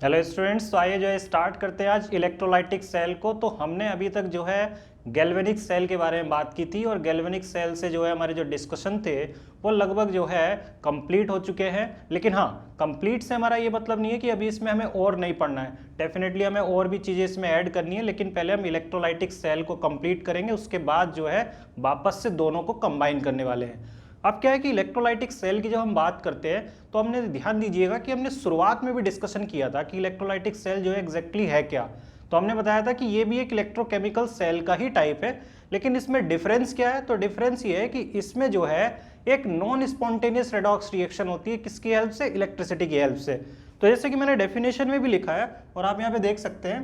Hello students, तो आइए जो है स्टार्ट करते हैं आज इलेक्ट्रोलाइटिक सेल को। तो हमने अभी तक जो है गैल्वेनिक सेल के बारे में बात की थी और गैल्वेनिक सेल से जो है हमारे जो डिस्कशन थे वो लगभग जो है कंप्लीट हो चुके हैं। लेकिन हाँ, कंप्लीट से हमारा ये मतलब नहीं है कि अभी इसमें हमें और नहीं पढ़ना है। डेफिनेटली हमें और भी चीज़ें इसमें ऐड करनी है, लेकिन पहले हम इलेक्ट्रोलाइटिक सेल को कंप्लीट करेंगे, उसके बाद जो है वापस से दोनों को कंबाइन करने वाले हैं। अब क्या है कि इलेक्ट्रोलाइटिक सेल की जब हम बात करते हैं तो हमने ध्यान दीजिएगा कि हमने शुरुआत में भी डिस्कशन किया था कि इलेक्ट्रोलाइटिक सेल जो है एग्जैक्टली है क्या। तो हमने बताया था कि ये भी एक इलेक्ट्रोकेमिकल सेल का ही टाइप है, लेकिन इसमें डिफरेंस क्या है। तो डिफरेंस ये है कि इसमें जो है एक नॉन स्पॉन्टेनियस रेडॉक्स रिएक्शन होती है, किसकी हेल्प से? इलेक्ट्रिसिटी की हेल्प से। तो जैसे कि मैंने डेफिनेशन में भी लिखा है और आप यहाँ पे देख सकते हैं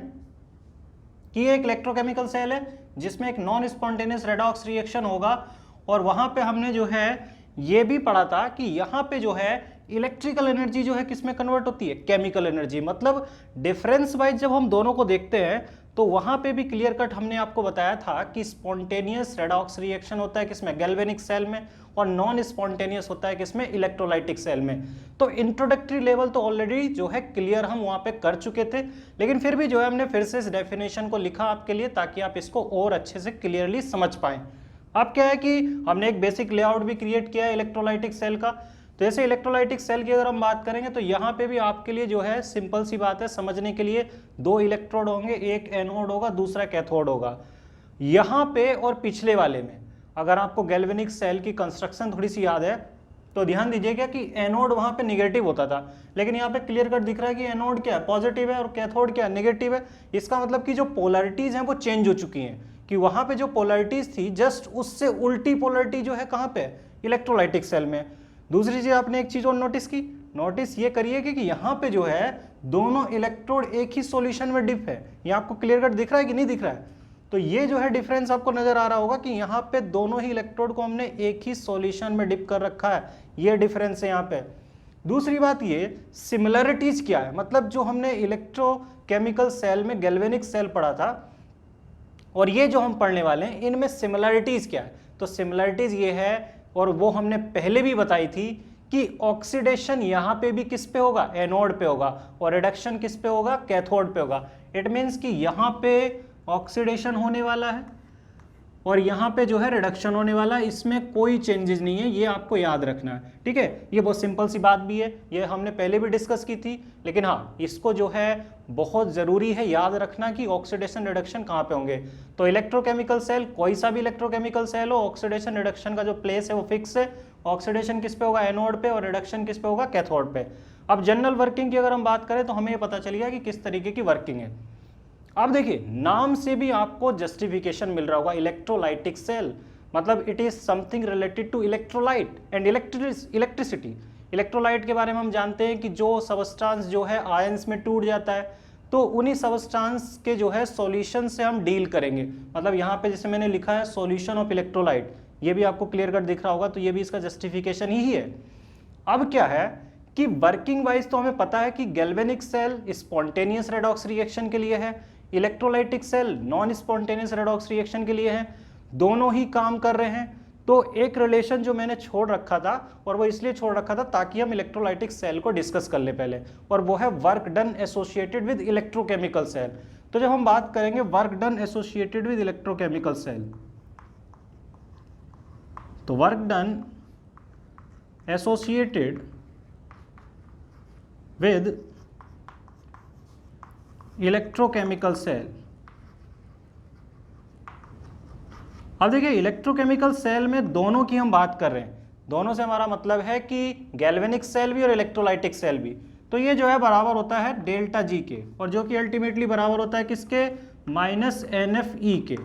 कि ये एक इलेक्ट्रोकेमिकल सेल है जिसमें एक नॉन स्पॉन्टेनियस रेडॉक्स रिएक्शन होगा। और वहां पे हमने जो है ये भी पढ़ा था कि यहाँ पे जो है इलेक्ट्रिकल एनर्जी जो है किसमें कन्वर्ट होती है? Chemical energy. मतलब डिफरेंस वाइज जब हम दोनों को देखते हैं तो वहां पे भी क्लियर कट हमने आपको बताया था कि स्पॉन्टेनियस रेडॉक्स रिएक्शन होता है किसमें? गैल्वेनिक सेल में। और नॉन स्पॉन्टेनियस होता है किसमें? इलेक्ट्रोलाइटिक सेल में। तो इंट्रोडक्टरी लेवल तो ऑलरेडी जो है क्लियर हम वहां पे कर चुके थे, लेकिन फिर भी जो है हमने फिर से इस डेफिनेशन को लिखा आपके लिए ताकि आप इसको और अच्छे से क्लियरली समझ पाएं। अब क्या है कि हमने एक बेसिक लेआउट भी क्रिएट किया है इलेक्ट्रोलाइटिक सेल का। तो ऐसे इलेक्ट्रोलाइटिक सेल की अगर हम बात करेंगे तो यहाँ पे भी आपके लिए जो है सिंपल सी बात है समझने के लिए, दो इलेक्ट्रोड होंगे, एक एनोड होगा दूसरा कैथोड होगा। यहाँ पे और पिछले वाले में अगर आपको गैल्वेनिक सेल की कंस्ट्रक्शन थोड़ी सी याद है तो ध्यान दीजिएगा कि एनोड वहां पे निगेटिव होता था, लेकिन यहाँ पे क्लियर कट दिख रहा है कि एनोड क्या है? पॉजिटिव है और कैथोड क्या है? नेगेटिव है। इसका मतलब कि जो पोलैरिटीज हैं वो चेंज हो चुकी हैं, कि वहां पे जो पोलैरिटीज थी जस्ट उससे उल्टी पोलैरिटी जो है कहां पे? इलेक्ट्रोलाइटिक सेल में। दूसरी चीज आपने एक चीज और नोटिस की, नोटिस ये करिए कि यहाँ पे जो है दोनों इलेक्ट्रोड एक ही सॉल्यूशन में डिप है। ये आपको क्लियर कट दिख रहा है कि नहीं दिख रहा है? तो ये जो है डिफरेंस आपको नजर आ रहा होगा कि यहाँ पे दोनों ही इलेक्ट्रोड को हमने एक ही सॉल्यूशन में डिप कर रखा है। ये डिफरेंस है यहाँ पे। दूसरी बात ये सिमिलरिटीज क्या है, मतलब जो हमने इलेक्ट्रोकेमिकल सेल में गैल्वेनिक सेल पढ़ा था और ये जो हम पढ़ने वाले हैं इनमें सिमिलरिटीज क्या है? तो सिमिलरिटीज ये है, और वो हमने पहले भी बताई थी कि ऑक्सीडेशन यहाँ पे भी किस पे होगा? एनोड पे होगा, और रिडक्शन किस पे होगा? कैथोड पे होगा। इट मीन्स कि यहाँ पे ऑक्सीडेशन होने वाला है और यहाँ पे जो है रिडक्शन होने वाला है, इसमें कोई चेंजेस नहीं है, ये आपको याद रखना है। ठीक है, ये बहुत सिंपल सी बात भी है, ये हमने पहले भी डिस्कस की थी, लेकिन हाँ इसको जो है बहुत जरूरी है याद रखना कि ऑक्सीडेशन रिडक्शन कहाँ पे होंगे। तो इलेक्ट्रोकेमिकल सेल, कोई सा भी इलेक्ट्रोकेमिकल सेल हो, ऑक्सीडेशन रिडक्शन का जो प्लेस है वो फिक्स है। ऑक्सीडेशन किस पे होगा? एनोड पे, और रिडक्शन किस पे होगा? कैथोड पे। अब जनरल वर्किंग की अगर हम बात करें तो हमें ये पता चलेगा कि किस तरीके की वर्किंग है। अब देखिए नाम से भी आपको जस्टिफिकेशन मिल रहा होगा, इलेक्ट्रोलाइटिक सेल मतलब it is something related to electrolyte and electricity. Electrolyte के बारे में हम जानते हैं कि जो सबस्टांस जो है आयंस में टूट जाता है, तो उन्हीं सबस्टांस के जो है सॉल्यूशन से हम डील करेंगे। मतलब यहाँ पे जैसे मैंने लिखा है सॉल्यूशन ऑफ इलेक्ट्रोलाइट, ये भी आपको क्लियर कट दिख रहा होगा, तो ये भी इसका जस्टिफिकेशन ही है। अब क्या है कि वर्किंग वाइज तो हमें पता है कि galvanic cell spontaneous redox reaction के लिए है, electrolytic cell non spontaneous redox reaction के लिए है, दोनों ही काम कर रहे हैं। तो एक रिलेशन जो मैंने छोड़ रखा था, और वो इसलिए छोड़ रखा था ताकि हम इलेक्ट्रोलाइटिक सेल को डिस्कस कर ले पहले, और वो है work done associated with electrochemical cell. तो जब हम बात करेंगे work done associated with electrochemical cell, तो work done associated with electrochemical cell. अब देखिए इलेक्ट्रोकेमिकल सेल में दोनों की हम बात कर रहे हैं, दोनों से हमारा मतलब है कि गैल्वेनिक सेल भी और इलेक्ट्रोलाइटिक सेल भी। तो ये जो है बराबर होता है डेल्टा जी के, और जो कि अल्टीमेटली बराबर होता है किसके? माइनस NFE के।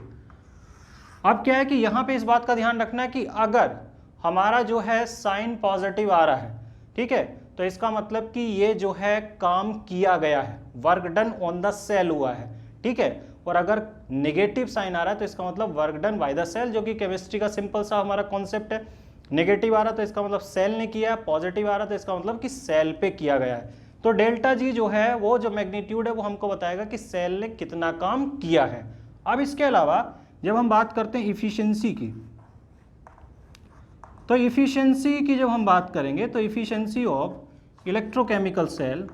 अब क्या है कि यहाँ पे इस बात का ध्यान रखना है कि अगर हमारा जो है साइन पॉजिटिव आ रहा है, ठीक है, तो इसका मतलब कि ये जो है काम किया गया है, work done on the cell हुआ है। ठीक है, और अगर नेगेटिव साइन आ रहा है तो इसका मतलब work done by the cell, जो कि केमिस्ट्री का सिंपल सा हमारा कॉन्सेप्ट है। नेगेटिव आ रहा तो इसका मतलब सेल ने किया है, पॉजिटिव आ रहा तो इसका मतलब कि सेल पे किया गया है। तो डेल्टा जी जो है वो जो मैग्नीट्यूड है वो हमको बताएगा कि सेल ने कितना काम किया है। अब इसके अलावा जब हम बात करते हैं इफिशियंसी की, तो इफिशियंसी की जब हम बात करेंगे तो इफिशियंसी ऑफ इलेक्ट्रोकेमिकल सेल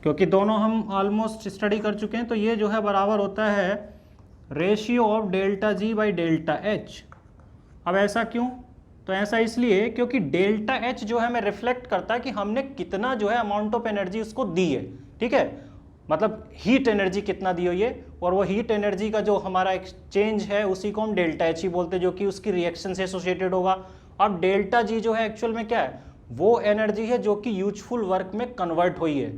क्योंकि दोनों हम ऑलमोस्ट स्टडी कर चुके हैं, तो ये जो है बराबर होता है ratio of delta G by delta H. अब ऐसा क्यों? तो ऐसा इसलिए क्योंकि डेल्टा एच जो है हमें रिफ्लेक्ट करता है कि हमने कितना जो है अमाउंट ऑफ एनर्जी उसको दी है, ठीक है, मतलब हीट एनर्जी कितना दी हुई है, और वो हीट एनर्जी का जो हमारा एक्सचेंज है उसी को हम डेल्टा एच ही बोलते हैं, जो कि उसकी रिएक्शन से एसोसिएटेड होगा। अब डेल्टा जी जो है एक्चुअल में क्या है, वो एनर्जी है जो कि यूजफुल वर्क में कन्वर्ट हुई है,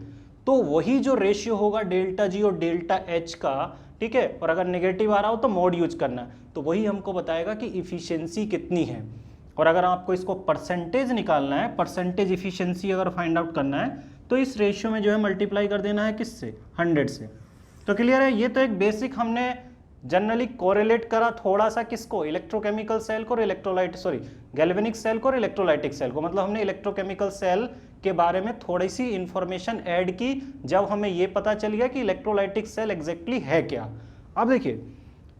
तो वही जो रेशियो होगा डेल्टा जी और डेल्टा एच का, ठीक है, और अगर नेगेटिव आ रहा हो तो मोड यूज करना है, तो वही हमको बताएगा कि इफिशियंसी कितनी है। और अगर आपको इसको परसेंटेज निकालना है, परसेंटेज इफिशियंसी अगर फाइंड आउट करना है, तो इस रेशियो में जो है मल्टीप्लाई कर देना है किससे, 100 से। तो क्लियर है, ये तो एक बेसिक हमने जनरली कोरिलेट करा थोड़ा सा किसको, इलेक्ट्रोकेमिकल सेल को और गैल्वेनिक सेल को और इलेक्ट्रोलाइटिक सेल को, मतलब हमने इलेक्ट्रोकेमिकल सेल के बारे में थोड़ी सी इंफॉर्मेशन ऐड की जब हमें ये पता चल गया कि इलेक्ट्रोलाइटिक सेल एग्जैक्टली है क्या। अब देखिए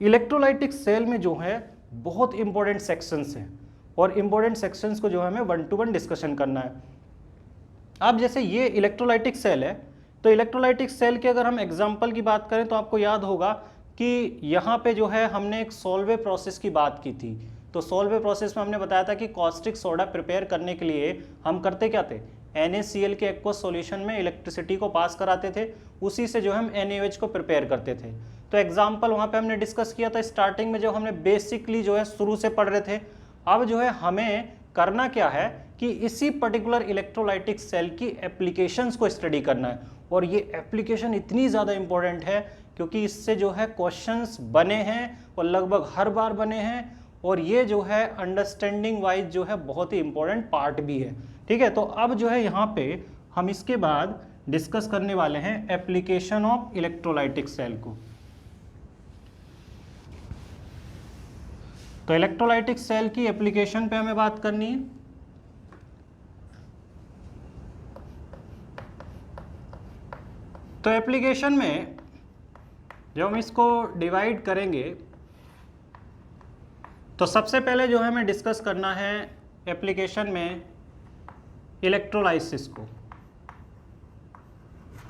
इलेक्ट्रोलाइटिक सेल में जो है बहुत इंपॉर्टेंट सेक्शंस हैं, और इंपॉर्टेंट सेक्शंस को जो है हमें 1 to 1 डिस्कशन करना है। अब जैसे ये इलेक्ट्रोलाइटिक सेल है, तो इलेक्ट्रोलाइटिक सेल के अगर हम एग्जांपल की बात करें तो आपको याद होगा कि यहाँ पे जो है हमने एक सोल्वे प्रोसेस की बात की थी। तो सोल्वे प्रोसेस में हमने बताया था कि कॉस्टिक सोडा प्रिपेयर करने के लिए हम करते क्या थे, NaCl के एक्वस सॉल्यूशन में इलेक्ट्रिसिटी को पास कराते थे, उसी से जो हम NaOH को प्रिपेयर करते थे। तो एग्जाम्पल वहाँ पे हमने डिस्कस किया था स्टार्टिंग में, जो हमने बेसिकली जो है शुरू से पढ़ रहे थे। अब जो है हमें करना क्या है कि इसी पर्टिकुलर इलेक्ट्रोलाइटिक सेल की एप्लीकेशंस को स्टडी करना है, और ये एप्लीकेशन इतनी ज़्यादा इंपॉर्टेंट है क्योंकि इससे जो है क्वेश्चंस बने हैं और लगभग हर बार बने हैं, और ये जो है अंडरस्टैंडिंग वाइज जो है बहुत ही इंपॉर्टेंट पार्ट भी है, ठीक है। तो अब जो है यहाँ पे हम इसके बाद डिस्कस करने वाले हैं एप्लीकेशन ऑफ इलेक्ट्रोलाइटिक सेल को। तो इलेक्ट्रोलाइटिक सेल की एप्लीकेशन पे हमें बात करनी है। तो एप्लीकेशन में जब हम इसको डिवाइड करेंगे तो सबसे पहले जो है हमें डिस्कस करना है एप्लीकेशन में इलेक्ट्रोलाइसिस को।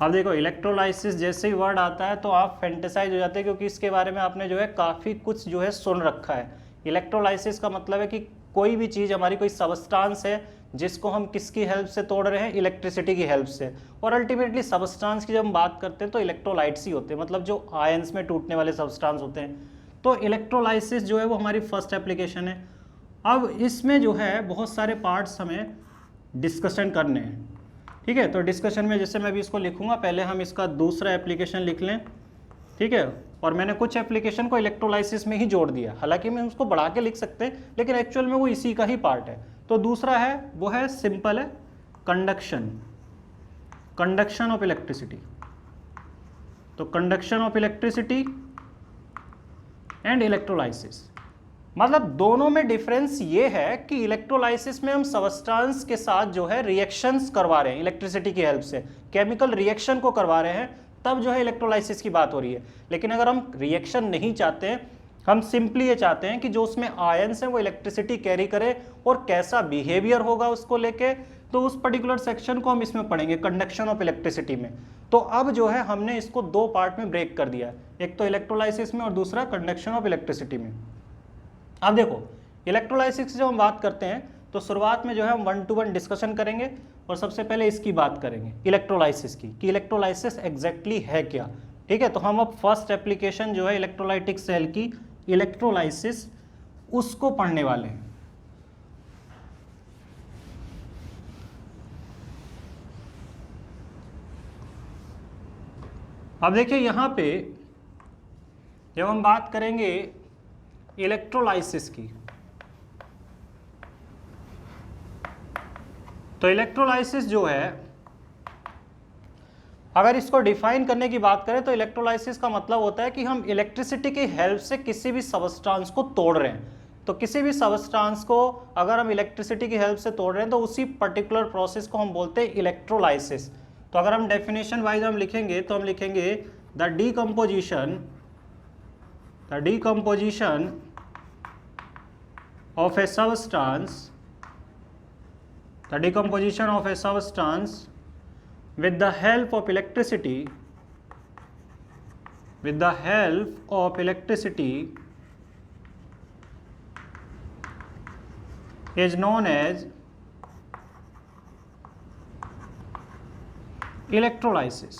अब देखो इलेक्ट्रोलाइसिस जैसे ही वर्ड आता है तो आप फैंटेसाइज हो जाते हैं, क्योंकि इसके बारे में आपने जो है काफ़ी कुछ जो है सुन रखा है। इलेक्ट्रोलाइसिस का मतलब है कि कोई भी चीज़, हमारी कोई सबस्टांस है जिसको हम किसकी हेल्प से तोड़ रहे हैं, इलेक्ट्रिसिटी की हेल्प से। और अल्टीमेटली सबस्टांस की जब हम बात करते हैं तो इलेक्ट्रोलाइट्स ही होते हैं, मतलब जो आयंस में टूटने वाले सबस्टांस होते हैं। तो इलेक्ट्रोलाइसिस जो है वो हमारी फर्स्ट एप्लीकेशन है। अब इसमें जो है बहुत सारे पार्ट्स हमें डिस्कशन करने हैं, ठीक है। तो डिस्कशन में जैसे मैं अभी इसको लिखूंगा, पहले हम इसका दूसरा एप्लीकेशन लिख लें, ठीक है। और मैंने कुछ एप्लीकेशन को इलेक्ट्रोलाइसिस में ही जोड़ दिया, हालांकि मैं उसको बढ़ा के लिख सकते हैं, लेकिन एक्चुअल में वो इसी का ही पार्ट है। तो दूसरा है वो है सिंपल है कंडक्शन ऑफ इलेक्ट्रिसिटी। तो conduction of electricity and electrolysis, मतलब दोनों में डिफरेंस ये है कि इलेक्ट्रोलाइसिस में हम सबस्टांस के साथ जो है रिएक्शंस करवा रहे हैं इलेक्ट्रिसिटी की हेल्प से, केमिकल रिएक्शन को करवा रहे हैं, तब जो है इलेक्ट्रोलाइसिस की बात हो रही है। लेकिन अगर हम रिएक्शन नहीं चाहते हैं, हम सिंपली ये चाहते हैं कि जो उसमें आयंस हैं वो इलेक्ट्रिसिटी कैरी करे और कैसा बिहेवियर होगा उसको लेके, तो उस पर्टिकुलर सेक्शन को हम इसमें पढ़ेंगे कंडक्शन ऑफ इलेक्ट्रिसिटी में। तो अब जो है हमने इसको दो पार्ट में ब्रेक कर दिया, एक तो इलेक्ट्रोलाइसिस में और दूसरा कंडक्शन ऑफ इलेक्ट्रिसिटी में। अब देखो इलेक्ट्रोलाइसिस की जब हम बात करते हैं तो शुरुआत में जो है हम 1 to 1 डिस्कशन करेंगे, और सबसे पहले इसकी बात करेंगे इलेक्ट्रोलाइसिस की, कि इलेक्ट्रोलाइसिस एग्जैक्टली है क्या, ठीक है। तो हम अब फर्स्ट एप्लीकेशन जो है इलेक्ट्रोलाइटिक सेल की इलेक्ट्रोलाइसिस उसको पढ़ने वाले हैं। अब देखिए यहाँ पे जब हम बात करेंगे इलेक्ट्रोलाइसिस की, तो इलेक्ट्रोलाइसिस जो है अगर इसको डिफाइन करने की बात करें तो इलेक्ट्रोलाइसिस का मतलब होता है कि हम इलेक्ट्रिसिटी की हेल्प से किसी भी सबस्टांस को तोड़ रहे हैं। तो किसी भी सबस्टांस को अगर हम इलेक्ट्रिसिटी की हेल्प से तोड़ रहे हैं तो उसी पर्टिकुलर प्रोसेस को हम बोलते हैं इलेक्ट्रोलाइसिस। तो अगर हम डेफिनेशन वाइज हम लिखेंगे तो हम लिखेंगे the decomposition of a substance, the decomposition of a substance with the help of electricity is known as electrolysis.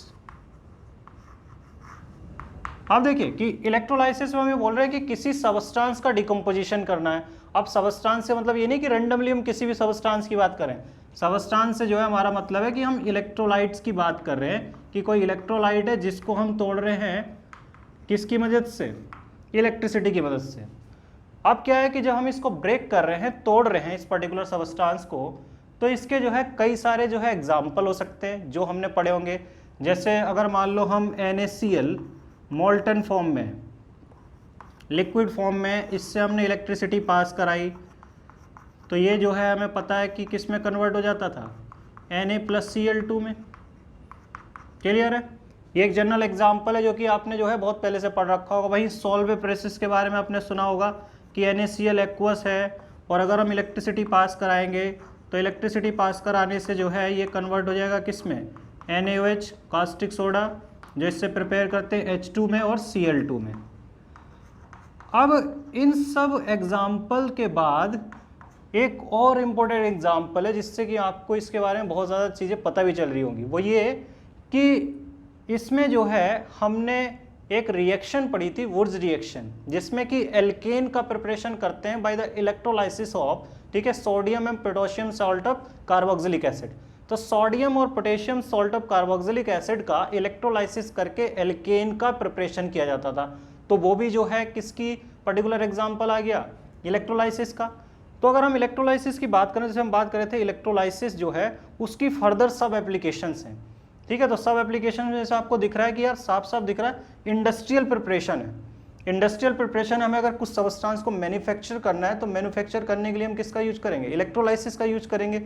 अब देखिए कि इलेक्ट्रोलाइसिस में हमें बोल रहे हैं कि किसी सबस्टांस का डिकम्पोजिशन करना है। अब सबस्टांस से मतलब ये नहीं कि रेंडमली हम किसी भी सबस्टांस की बात करें। सबस्टांस से जो है हमारा मतलब है कि हम इलेक्ट्रोलाइट्स की बात कर रहे हैं कि कोई इलेक्ट्रोलाइट है जिसको हम तोड़ रहे हैं किसकी मदद से, इलेक्ट्रिसिटी की मदद से। अब क्या है कि जब हम इसको ब्रेक कर रहे हैं, तोड़ रहे हैं इस पर्टिकुलर सबस्टांस को, तो इसके जो है कई सारे जो है एग्जाम्पल हो सकते हैं जो हमने पढ़े होंगे। जैसे अगर मान लो हम NaCl मोल्टन फॉर्म में, लिक्विड फॉर्म में, इससे हमने इलेक्ट्रिसिटी पास कराई, तो ये जो है हमें पता है कि किस में कन्वर्ट हो जाता था, Na+Cl2 में। क्लियर है? ये एक जनरल एग्जाम्पल है जो कि आपने जो है बहुत पहले से पढ़ रखा होगा। वहीं सॉल्वे प्रोसेस के बारे में आपने सुना होगा कि NaCl एक्वस है, और अगर हम इलेक्ट्रिसिटी पास कराएंगे तो इलेक्ट्रिसिटी पास कराने से जो है ये कन्वर्ट हो जाएगा किस में, NaOH कास्टिक सोडा, जो इससे प्रिपेयर करते हैं H2 में और Cl2 में। अब इन सब एग्जाम्पल के बाद एक और इम्पोर्टेंट एग्जाम्पल है जिससे कि आपको इसके बारे में बहुत ज़्यादा चीज़ें पता भी चल रही होंगी। वो ये कि इसमें जो है हमने एक रिएक्शन पढ़ी थी, वुड्स रिएक्शन, जिसमें कि एल्केन का प्रिपरेशन करते हैं बाय द इलेक्ट्रोलाइसिस ऑफ, ठीक है, sodium and potassium salt of carboxylic acid. तो सोडियम और potassium salt of carboxylic acid का इलेक्ट्रोलाइसिस करके एल्केन का प्रिपरेशन किया जाता था। तो वो भी जो है किसकी पर्टिकुलर एग्जाम्पल आ गया, इलेक्ट्रोलाइसिस का। तो अगर हम इलेक्ट्रोलाइसिस की बात करें, जैसे हम बात कर रहे थे इलेक्ट्रोलाइसिस जो है उसकी फर्दर सब एप्लीकेशंस हैं, ठीक है। तो सब एप्लीकेशन जैसे आपको दिख रहा है कि यार साफ साफ दिख रहा है इंडस्ट्रियल प्रिपरेशन है। इंडस्ट्रियल प्रिपरेशन, हमें अगर कुछ सबस्टांस को मैन्युफैक्चर करना है तो मैन्युफैक्चर करने के लिए हम किसका यूज करेंगे, इलेक्ट्रोलाइसिस का यूज करेंगे।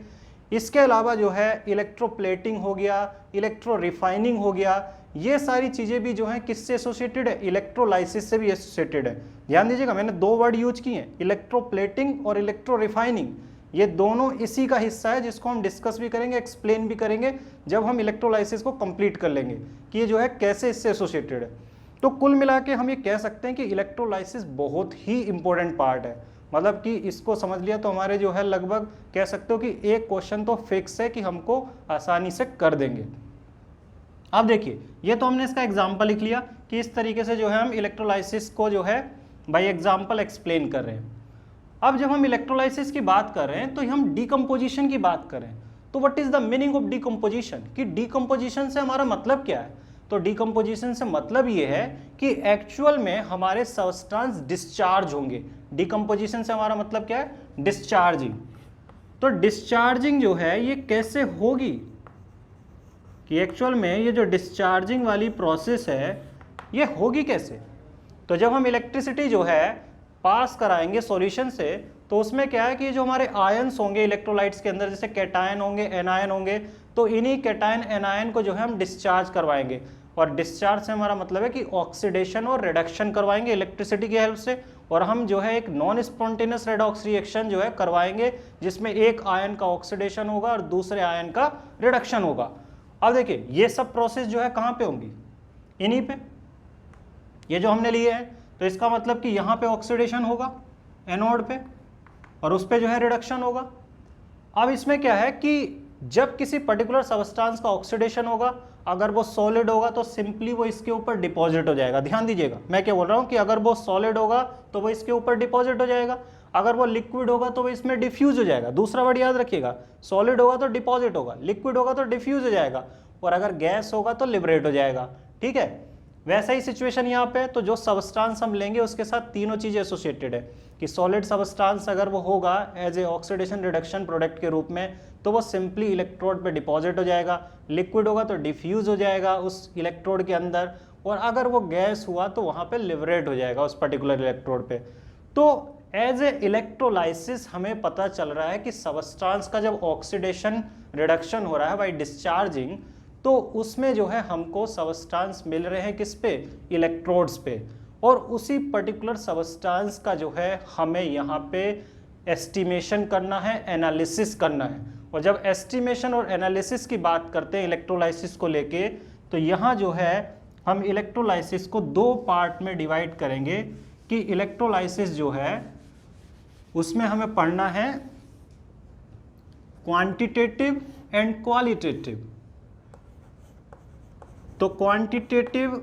इसके अलावा जो है इलेक्ट्रोप्लेटिंग हो गया, इलेक्ट्रो रिफाइनिंग हो गया, ये सारी चीज़ें भी जो हैं किससे एसोसिएटेड है, इलेक्ट्रोलाइसिस से भी एसोसिएटेड है। ध्यान दीजिएगा, मैंने दो वर्ड यूज किए हैं, इलेक्ट्रोप्लेटिंग और इलेक्ट्रो रिफाइनिंग। ये दोनों इसी का हिस्सा है जिसको हम डिस्कस भी करेंगे, एक्सप्लेन भी करेंगे जब हम इलेक्ट्रोलाइसिस को कंप्लीट कर लेंगे कि ये जो है कैसे इससे एसोसिएटेड है। तो कुल मिला के हम ये कह सकते हैं कि इलेक्ट्रोलाइसिस बहुत ही इंपॉर्टेंट पार्ट है। मतलब कि इसको समझ लिया तो हमारे जो है लगभग कह सकते हो कि एक क्वेश्चन तो फिक्स है कि हमको आसानी से कर देंगे। अब देखिए, ये तो हमने इसका एग्जाम्पल लिख लिया कि इस तरीके से जो है हम इलेक्ट्रोलाइसिस को जो है बाय एग्जाम्पल एक्सप्लेन कर रहे हैं। अब जब हम इलेक्ट्रोलाइसिस की बात कर रहे हैं तो हम डीकम्पोजिशन की बात करें तो what is the meaning of decomposition, कि डीकम्पोजिशन से हमारा मतलब क्या है। तो डीकम्पोजिशन से मतलब ये है कि एक्चुअल में हमारे सबस्टेंस डिस्चार्ज होंगे। डीकम्पोजिशन से हमारा मतलब क्या है, डिस्चार्जिंग। तो डिस्चार्जिंग जो है ये कैसे होगी, कि एक्चुअल में ये जो डिस्चार्जिंग वाली प्रोसेस है ये होगी कैसे। तो जब हम इलेक्ट्रिसिटी जो है पास कराएंगे सॉल्यूशन से, तो उसमें क्या है कि जो हमारे आयंस होंगे इलेक्ट्रोलाइट्स के अंदर, जैसे कैटायन होंगे, एनायन होंगे, तो इन्हीं कैटायन एनायन को जो है हम डिस्चार्ज करवाएंगे। और डिस्चार्ज से हमारा मतलब है कि ऑक्सीडेशन और रिडक्शन करवाएंगे इलेक्ट्रिसिटी की हेल्प से। और हम जो है एक नॉन स्पॉन्टेनियस रेडॉक्स रिएक्शन जो है करवाएंगे जिसमें एक आयन का ऑक्सीडेशन होगा और दूसरे आयन का रिडक्शन होगा। अब देखिए ये सब प्रोसेस जो है कहाँ पे होंगी, इन्हीं पे, ये जो हमने लिए हैं। तो इसका मतलब कि यहाँ पे ऑक्सीडेशन होगा एनोड पे और उस पे जो है रिडक्शन होगा। अब इसमें क्या है कि जब किसी पर्टिकुलर सबस्टेंस का ऑक्सीडेशन होगा, अगर वो सॉलिड होगा तो सिंपली वो इसके ऊपर डिपॉजिट हो जाएगा। ध्यान दीजिएगा मैं क्या बोल रहा हूँ कि अगर वो सॉलिड होगा तो वो इसके ऊपर डिपॉजिट हो जाएगा, अगर वो लिक्विड होगा तो वो इसमें डिफ्यूज हो जाएगा। दूसरा वर्ड याद रखिएगा, सॉलिड होगा तो डिपॉजिट होगा, लिक्विड होगा तो डिफ्यूज हो जाएगा, और अगर गैस होगा तो लिबरेट हो जाएगा। ठीक है, वैसा ही सिचुएशन यहाँ पे। तो जो सबस्टांस हम लेंगे उसके साथ तीनों चीजें एसोसिएटेड है कि सॉलिड सबस्टांस अगर वो होगा as a oxidation reduction product के रूप में तो वो सिंपली इलेक्ट्रोड पे डिपॉजिट हो जाएगा, लिक्विड होगा तो डिफ्यूज हो जाएगा उस इलेक्ट्रोड के अंदर, और अगर वो गैस हुआ तो वहाँ पे लिबरेट हो जाएगा उस पर्टिकुलर इलेक्ट्रोड पे। तो एज ए इलेक्ट्रोलाइसिस हमें पता चल रहा है कि सबस्टांस का जब ऑक्सीडेशन रिडक्शन हो रहा है बाय डिस्चार्जिंग, तो उसमें जो है हमको सबस्टांस मिल रहे हैं किस पे, इलेक्ट्रोड्स पे, और उसी पर्टिकुलर सबस्टांस का जो है हमें यहाँ पे एस्टिमेशन करना है, एनालिसिस करना है। और जब एस्टिमेशन और एनालिसिस की बात करते हैं इलेक्ट्रोलाइसिस को लेके, तो यहाँ जो है हम इलेक्ट्रोलाइसिस को दो पार्ट में डिवाइड करेंगे कि इलेक्ट्रोलाइसिस जो है उसमें हमें पढ़ना है क्वांटिटेटिव एंड क्वालिटेटिव। तो क्वांटिटेटिव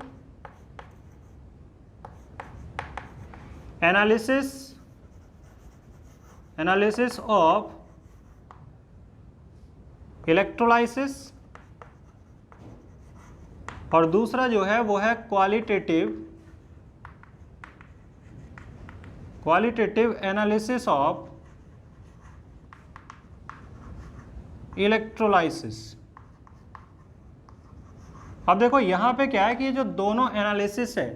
एनालिसिस ऑफ इलेक्ट्रोलाइसिस, और दूसरा जो है वो है क्वालिटेटिव एनालिसिस ऑफ इलेक्ट्रोलाइसिस। अब देखो यहां पे क्या है कि ये जो दोनों एनालिसिस है,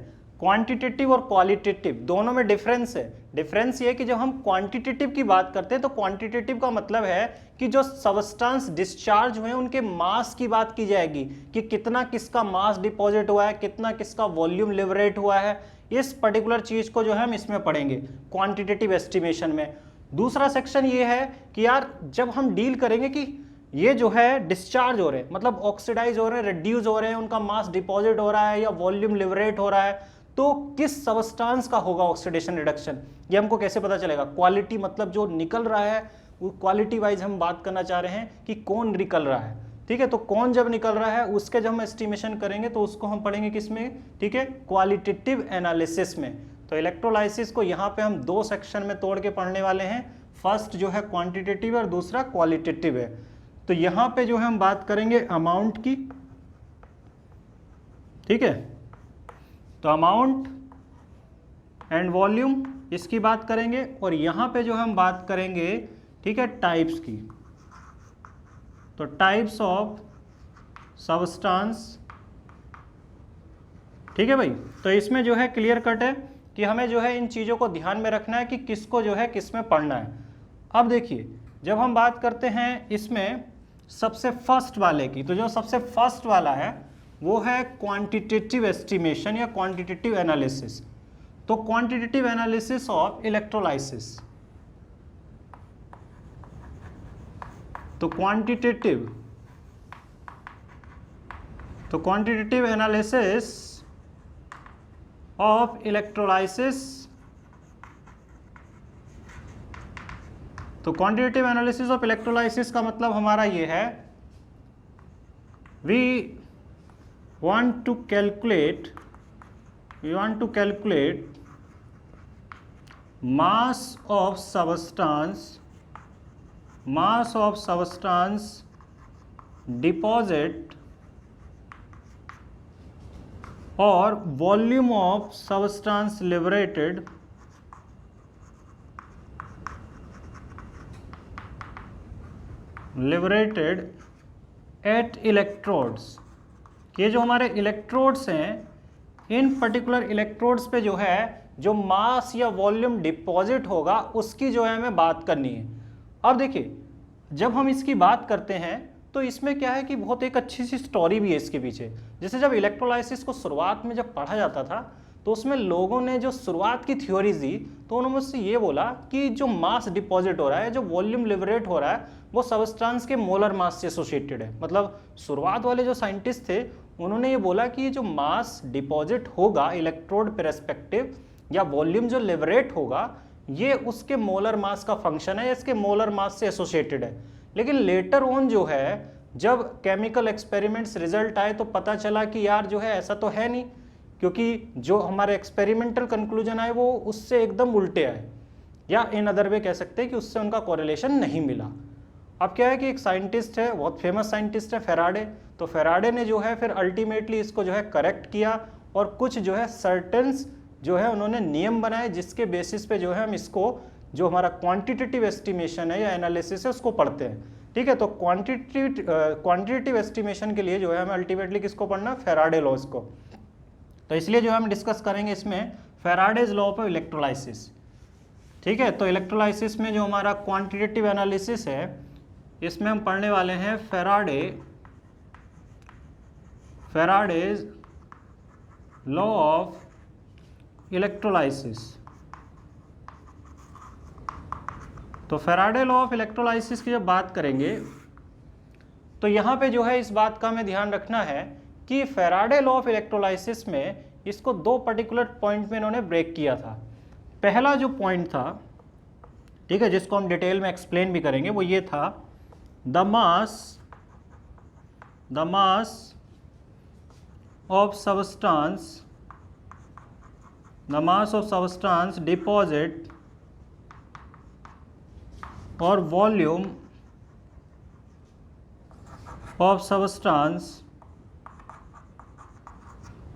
क्वांटिटेटिव और क्वालिटेटिव, दोनों में डिफरेंस है। डिफरेंस ये कि जब हम क्वांटिटेटिव की बात करते हैं तो क्वांटिटेटिव का मतलब है कि जो सबस्टेंस डिस्चार्ज हुए उनके मास की बात की जाएगी कि कितना किसका मास डिपॉजिट हुआ है, कितना किसका वॉल्यूम लिबरेट हुआ है। इस पर्टिकुलर चीज को जो है हम इसमें पढ़ेंगे क्वांटिटेटिव एस्टिमेशन में। दूसरा सेक्शन ये है कि यार जब हम डील करेंगे कि ये जो है डिस्चार्ज हो रहे हैं, मतलब ऑक्सीडाइज हो रहे हैं, रिड्यूस हो रहे हैं, उनका मास डिपॉजिट हो रहा है या वॉल्यूम लिबरेट हो रहा है, तो किस सबस्टेंस का होगा ऑक्सीडेशन रिडक्शन, ये हमको कैसे पता चलेगा। क्वालिटी मतलब जो निकल रहा है, वो क्वालिटी वाइज हम बात करना चाह रहे हैं कि कौन निकल रहा है, ठीक है। तो कौन जब निकल रहा है उसके जब हम एस्टिमेशन करेंगे तो उसको हम पढ़ेंगे किसमें, ठीक है, क्वालिटेटिव एनालिसिस में। तो इलेक्ट्रोलाइसिस को यहाँ पे हम दो सेक्शन में तोड़ के पढ़ने वाले हैं। फर्स्ट जो है क्वांटिटेटिव और दूसरा क्वालिटेटिव है। तो यहाँ पे जो है हम बात करेंगे अमाउंट की, ठीक है। तो अमाउंट एंड वॉल्यूम इसकी बात करेंगे, और यहाँ पे जो हम बात करेंगे, ठीक है, टाइप्स की। तो टाइप्स ऑफ सबस्टेंस, ठीक है भाई। तो इसमें जो है क्लियर कट है कि हमें जो है इन चीज़ों को ध्यान में रखना है कि किसको जो है किस में पढ़ना है। अब देखिए जब हम बात करते हैं इसमें सबसे फर्स्ट वाले की, तो जो सबसे फर्स्ट वाला है वो है क्वांटिटेटिव एस्टिमेशन या क्वांटिटेटिव एनालिसिस। तो क्वांटिटेटिव एनालिसिस ऑफ इलेक्ट्रोलाइसिस, तो क्वांटिटेटिव एनालिसिस ऑफ इलेक्ट्रोलाइसिस। तो क्वांटिटेटिव एनालिसिस ऑफ इलेक्ट्रोलाइसिस का मतलब हमारा ये है, we want to calculate mass of substance deposit और volume of substance liberated at electrodes. ये जो हमारे इलेक्ट्रोड्स हैं, इन पर्टिकुलर इलेक्ट्रोड्स पे जो है जो मास या वॉल्यूम डिपॉजिट होगा उसकी जो है हमें बात करनी है। अब देखिए जब हम इसकी बात करते हैं तो इसमें क्या है कि बहुत एक अच्छी सी स्टोरी भी है इसके पीछे। जैसे जब इलेक्ट्रोलाइसिस को शुरुआत में जब पढ़ा जाता था तो उसमें लोगों ने जो शुरुआत की थ्योरीज दी तो उन्होंने मुझसे ये बोला कि जो मास डिपॉजिट हो रहा है, जो वॉल्यूम लिबरेट हो रहा है, वो सबस्टेंस के मोलर मास से एसोसिएटेड है। मतलब शुरुआत वाले जो साइंटिस्ट थे उन्होंने ये बोला कि जो मास डिपॉजिट होगा इलेक्ट्रोड पे रेस्पेक्टिव या वॉल्यूम जो लिबरेट होगा ये उसके मोलर मास का फंक्शन है, इसके मोलर मास से एसोसिएटेड है। लेकिन लेटर ऑन जो है जब केमिकल एक्सपेरिमेंट्स रिजल्ट आए तो पता चला कि यार जो है ऐसा तो है नहीं, क्योंकि जो हमारे एक्सपेरिमेंटल कंक्लूजन आए वो उससे एकदम उल्टे आए, या इन अदर वे कह सकते हैं कि उससे उनका कोरिलेशन नहीं मिला। अब क्या है कि एक साइंटिस्ट है, बहुत फेमस साइंटिस्ट है, फेराडे। तो फेराडे ने जो है फिर अल्टीमेटली इसको जो है करेक्ट किया और कुछ जो है सर्टेन्स जो है उन्होंने नियम बनाए जिसके बेसिस पे जो है हम इसको जो हमारा क्वांटिटेटिव एस्टिमेशन है या एनालिसिस है उसको पढ़ते हैं, ठीक है। तो क्वांटिटेटिव एस्टिमेशन के लिए जो है हमें अल्टीमेटली किसको पढ़ना, फेराडे लॉज को। तो इसलिए जो हम डिस्कस करेंगे इसमें फेराडेज लॉ ऑफ इलेक्ट्रोलाइसिस, ठीक है। तो इलेक्ट्रोलाइसिस में जो हमारा क्वांटिटेटिव एनालिसिस है इसमें हम पढ़ने वाले हैं फेराडेज लॉ ऑफ इलेक्ट्रोलाइसिस। तो फेराडे लॉ ऑफ इलेक्ट्रोलाइसिस की जब बात करेंगे तो यहाँ पे जो है इस बात का हमें ध्यान रखना है कि फैराडे लॉ ऑफ इलेक्ट्रोलाइसिस में इसको दो पर्टिकुलर पॉइंट में इन्होंने ब्रेक किया था। पहला जो पॉइंट था, ठीक है, जिसको हम डिटेल में एक्सप्लेन भी करेंगे, वो ये था the mass of substance deposit और volume of substance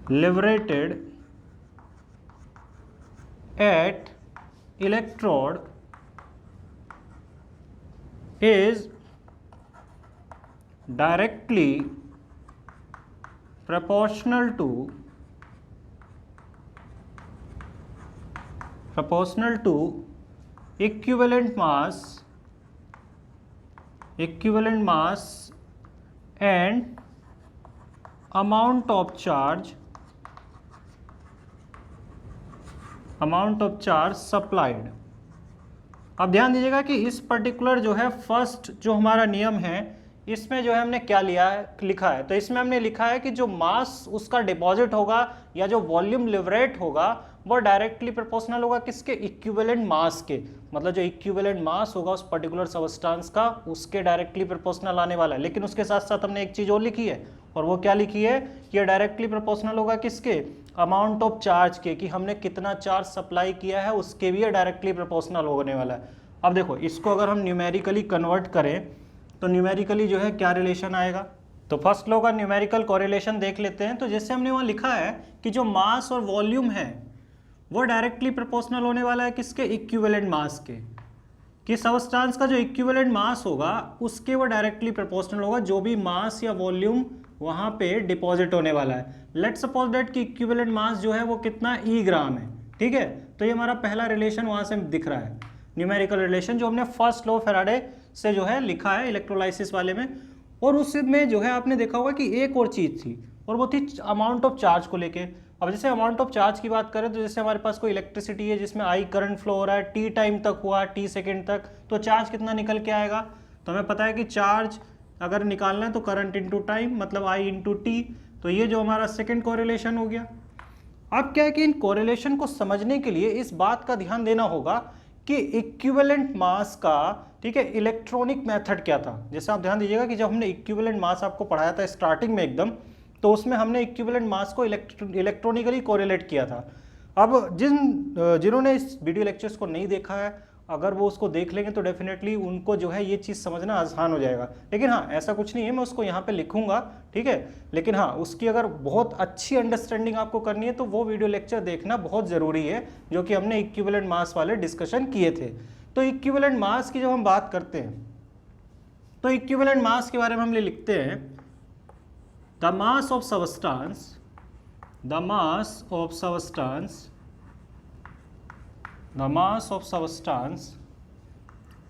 liberated at electrode is directly proportional to equivalent mass and amount of charge supplied. अब ध्यान दीजिएगा कि इस पर्टिकुलर जो है फर्स्ट जो हमारा नियम है, इसमें जो है हमने क्या लिखा है, तो इसमें हमने लिखा है कि जो मास उसका डिपॉजिट होगा या जो वॉल्यूम लिबरेट होगा वो डायरेक्टली प्रोपोर्शनल होगा किसके, इक्विवेलेंट मास के। मतलब जो इक्विवेलेंट मास होगा उस पर्टिकुलर सब्सटेंस का, उसके डायरेक्टली प्रोपोर्शनल आने वाला है। लेकिन उसके साथ साथ हमने एक चीज और लिखी है, और वो क्या लिखी है कि ये डायरेक्टली प्रोपोर्शनल होगा किसके, अमाउंट ऑफ चार्ज के, कि हमने कितना चार्ज सप्लाई किया है उसके भी ये डायरेक्टली प्रोपोर्शनल होने वाला है। अब देखो इसको अगर हम न्यूमेरिकली कन्वर्ट करें तो न्यूमेरिकली जो है क्या रिलेशन आएगा, तो फर्स्ट लॉ का न्यूमेरिकल कोरिलेशन देख लेते हैं। तो जैसे हमने वहाँ लिखा है कि जो मास और वॉल्यूम है वो डायरेक्टली प्रोपोर्शनल होने वाला है किसके, इक्विवेलेंट मास के, कि सब्सटेंस का जो इक्विवेलेंट मास होगा उसके वो डायरेक्टली प्रोपोर्शनल होगा जो भी मास या वॉल्यूम वहाँ पे डिपॉजिट होने वाला है। लेट्स सपोज दैट कि इक्विवेलेंट मास जो है वो कितना ई ग्राम है, ठीक है। तो ये हमारा पहला रिलेशन वहाँ से दिख रहा है, न्यूमेरिकल रिलेशन जो हमने फर्स्ट लॉ फैराडे से जो है लिखा है इलेक्ट्रोलाइसिस वाले में। और उसमें जो है आपने देखा होगा कि एक और चीज़ थी, और वो थी अमाउंट ऑफ चार्ज को लेके। अब जैसे अमाउंट ऑफ चार्ज की बात करें तो जैसे हमारे पास कोई इलेक्ट्रिसिटी है जिसमें आई करंट फ्लो हो रहा है, टी टाइम तक हुआ, टी सेकेंड तक, तो चार्ज कितना निकल के आएगा, तो हमें पता है कि चार्ज अगर निकालना है तो करंट इंटू टाइम मतलब आई इंटू टी। तो ये जो हमारा सेकेंड कोरिलेशन हो गया। अब क्या है कि इन कोरिलेशन को समझने के लिए इस बात का ध्यान देना होगा कि इक्विवेलेंट मास का, ठीक है, इलेक्ट्रॉनिक मेथड क्या था। जैसे आप ध्यान दीजिएगा कि जब हमने इक्विवेलेंट मास आपको पढ़ाया था स्टार्टिंग में एकदम, तो उसमें हमने इक्विवेलेंट मास को इलेक्ट्रॉनिकली कोरिलेट किया था। अब जिन्होंने इस वीडियो लेक्चर्स को नहीं देखा है, अगर वो उसको देख लेंगे तो डेफिनेटली उनको जो है ये चीज़ समझना आसान हो जाएगा। लेकिन हाँ, ऐसा कुछ नहीं है, मैं उसको यहाँ पे लिखूंगा, ठीक है। लेकिन हाँ, उसकी अगर बहुत अच्छी अंडरस्टैंडिंग आपको करनी है तो वो वीडियो लेक्चर देखना बहुत ज़रूरी है, जो कि हमने इक्विवेलेंट मास वाले डिस्कशन किए थे। तो इक्विवेलेंट मास की जब हम बात करते हैं तो इक्विवेलेंट मास के बारे में हम लिखते हैं the mass of substance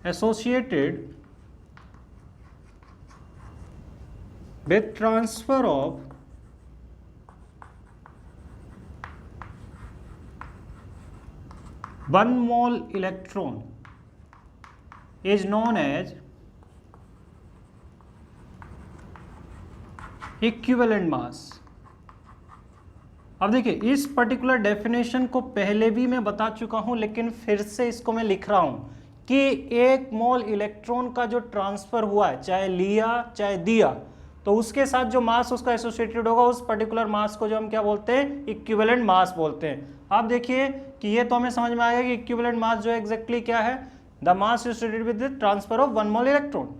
associated with transfer of one mole electron is known as equivalent mass. अब देखिए इस पर्टिकुलर डेफिनेशन को पहले भी मैं बता चुका हूं, लेकिन फिर से इसको मैं लिख रहा हूं कि एक मोल इलेक्ट्रॉन का जो ट्रांसफर हुआ है, चाहे लिया चाहे दिया, तो उसके साथ जो मास उसका एसोसिएटेड होगा, उस पर्टिकुलर मास को जो हम क्या बोलते हैं, इक्विवेलेंट मास बोलते हैं। आप देखिए कि ये तो हमें समझ में आएगा कि इक्विवेलेंट मास जो एग्जैक्टली क्या है, the mass associated with the transfer of one mole electron.